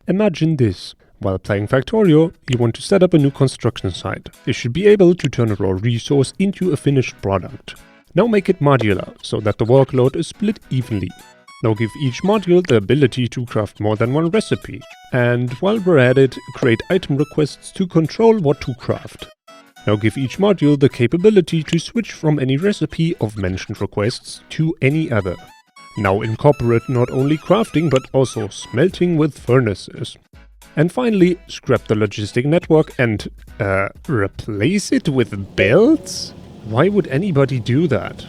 Imagine this. While playing Factorio, you want to set up a new construction site. You should be able to turn a raw resource into a finished product. Now make it modular, so that the workload is split evenly. Now give each module the ability to craft more than one recipe. And while we're at it, create item requests to control what to craft. Now give each module the capability to switch from any recipe of mentioned requests to any other. Now incorporate not only crafting but also smelting with furnaces. And finally, scrap the logistic network and, replace it with belts? Why would anybody do that?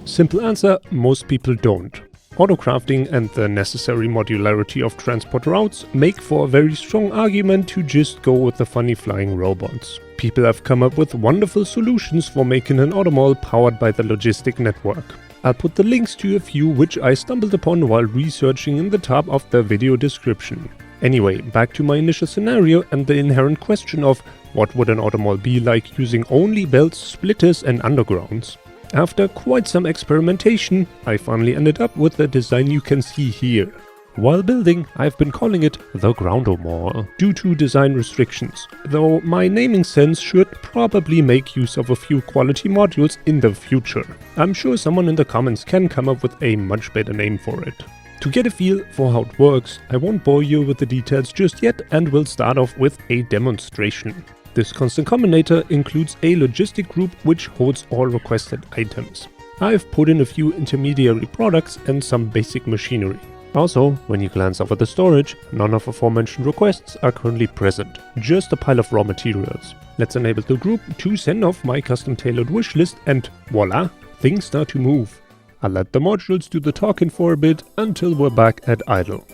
Simple answer, most people don't. Autocrafting and the necessary modularity of transport routes make for a very strong argument to just go with the funny flying robots. People have come up with wonderful solutions for making an Automall powered by the logistic network. I'll put the links to a few which I stumbled upon while researching in the top of the video description. Anyway, back to my initial scenario and the inherent question of what would an Automall be like using only belts, splitters and undergrounds. After quite some experimentation, I finally ended up with the design you can see here. While building, I've been calling it the Automall due to design restrictions, though my naming sense should probably make use of a few quality modules in the future. I'm sure someone in the comments can come up with a much better name for it. To get a feel for how it works, I won't bore you with the details just yet and will start off with a demonstration. This constant combinator includes a logistic group which holds all requested items. I've put in a few intermediary products and some basic machinery. Also, when you glance over the storage, none of aforementioned requests are currently present, just a pile of raw materials. Let's enable the group to send off my custom tailored wish list and voila, things start to move. I'll let the modules do the talking for a bit until we're back at idle.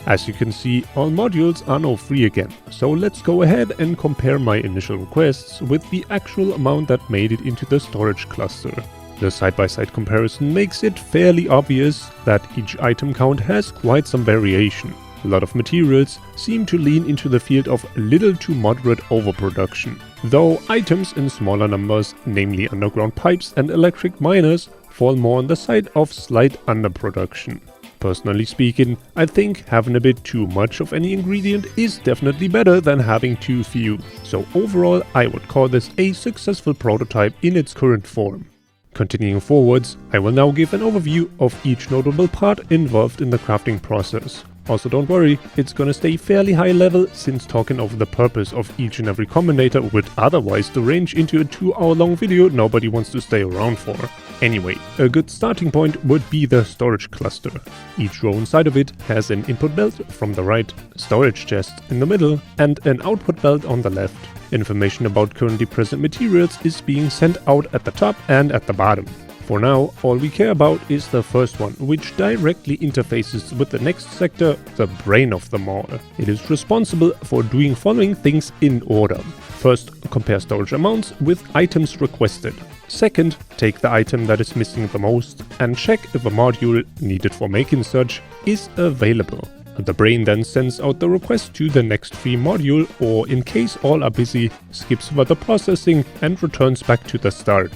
As you can see, all modules are now free again, so let's go ahead and compare my initial requests with the actual amount that made it into the storage cluster. The side-by-side comparison makes it fairly obvious that each item count has quite some variation. A lot of materials seem to lean into the field of little to moderate overproduction, though items in smaller numbers, namely underground pipes and electric miners, fall more on the side of slight underproduction. Personally speaking, I think having a bit too much of any ingredient is definitely better than having too few, so overall I would call this a successful prototype in its current form. Continuing forwards, I will now give an overview of each notable part involved in the crafting process. Also don't worry, it's gonna stay fairly high level since talking over the purpose of each and every combinator would otherwise derange into a 2-hour long video nobody wants to stay around for. Anyway, a good starting point would be the storage cluster. Each row inside of it has an input belt from the right, storage chest in the middle, and an output belt on the left. Information about currently present materials is being sent out at the top and at the bottom. For now, all we care about is the first one, which directly interfaces with the next sector, the brain of them all. It is responsible for doing following things in order. First, compare storage amounts with items requested. Second, take the item that is missing the most and check if a module needed for making such is available. The brain then sends out the request to the next free module, or in case all are busy, skips further processing and returns back to the start.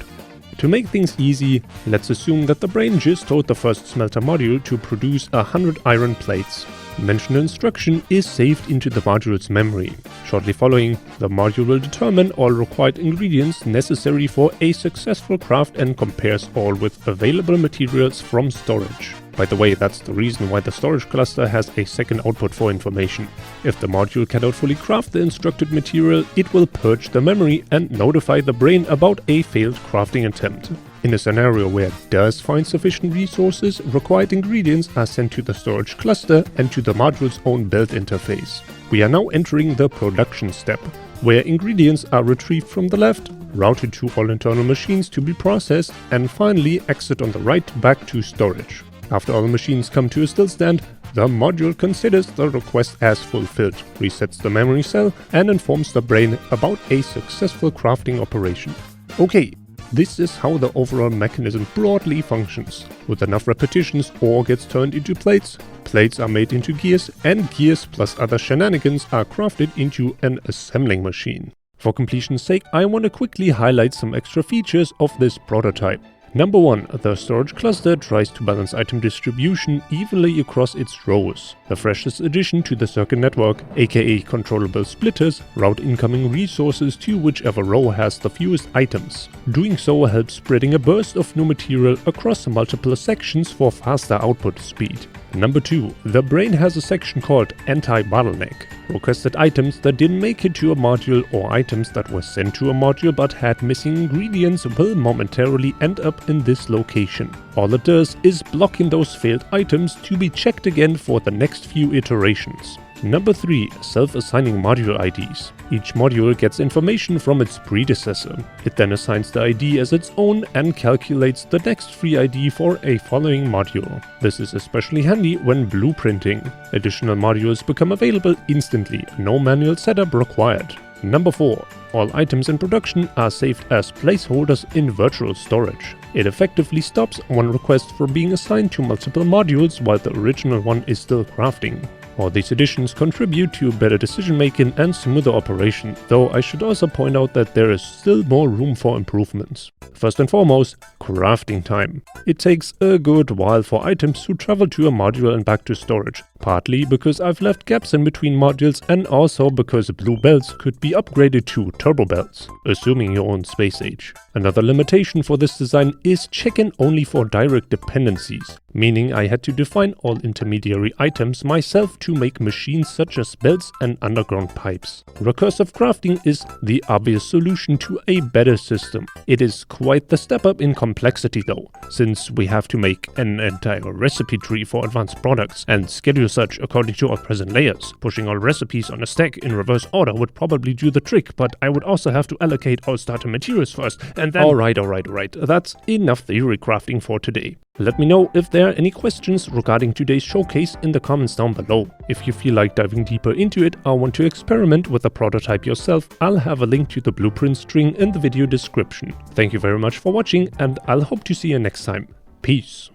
To make things easy, let's assume that the brain just told the first smelter module to produce 100 iron plates. Mentioned instruction is saved into the module's memory. Shortly following, the module will determine all required ingredients necessary for a successful craft and compares all with available materials from storage. By the way, that's the reason why the storage cluster has a second output for information. If the module cannot fully craft the instructed material, it will purge the memory and notify the brain about a failed crafting attempt. In a scenario where it does find sufficient resources, required ingredients are sent to the storage cluster and to the module's own build interface. We are now entering the production step, where ingredients are retrieved from the left, routed to all internal machines to be processed, and finally exit on the right back to storage. After all machines come to a still stand, The module considers the request as fulfilled, resets the memory cell, and informs the brain about a successful crafting operation. Okay, this is how the overall mechanism broadly functions. With enough repetitions, ore gets turned into plates, plates are made into gears, and gears plus other shenanigans are crafted into an assembling machine. For completion's sake, I want to quickly highlight some extra features of this prototype. Number 1. The storage cluster tries to balance item distribution evenly across its rows. The freshest addition to the circuit network, aka controllable splitters, route incoming resources to whichever row has the fewest items. Doing so helps spreading a burst of new material across multiple sections for faster output speed. Number 2. The brain has a section called Anti-Bottleneck. Requested items that didn't make it to a module or items that were sent to a module but had missing ingredients will momentarily end up in this location. All it does is blocking those failed items to be checked again for the next few iterations. Number 3. Self-assigning module IDs. Each module gets information from its predecessor. It then assigns the ID as its own and calculates the next free ID for a following module. This is especially handy when blueprinting. Additional modules become available instantly, no manual setup required. Number 4. All items in production are saved as placeholders in virtual storage. It effectively stops one request from being assigned to multiple modules while the original one is still crafting. All these additions contribute to better decision making and smoother operation, though I should also point out that there is still more room for improvements. First and foremost, crafting time. It takes a good while for items to travel to a module and back to storage, partly because I've left gaps in between modules and also because blue belts could be upgraded to turbo belts, assuming you own space age. Another limitation for this design is checking only for direct dependencies, meaning I had to define all intermediary items myself to make machines such as belts and underground pipes. Recursive crafting is the obvious solution to a better system. It is quite the step up in complexity though, since we have to make an entire recipe tree for advanced products and schedule such according to our present layers. Pushing all recipes on a stack in reverse order would probably do the trick, but I would also have to allocate all starter materials first and then— Alright, that's enough theory crafting for today. Let me know if there are any questions regarding today's showcase in the comments down below. If you feel like diving deeper into it or want to experiment with the prototype yourself, I'll have a link to the blueprint string in the video description. Thank you very much for watching, and I'll hope to see you next time. Peace.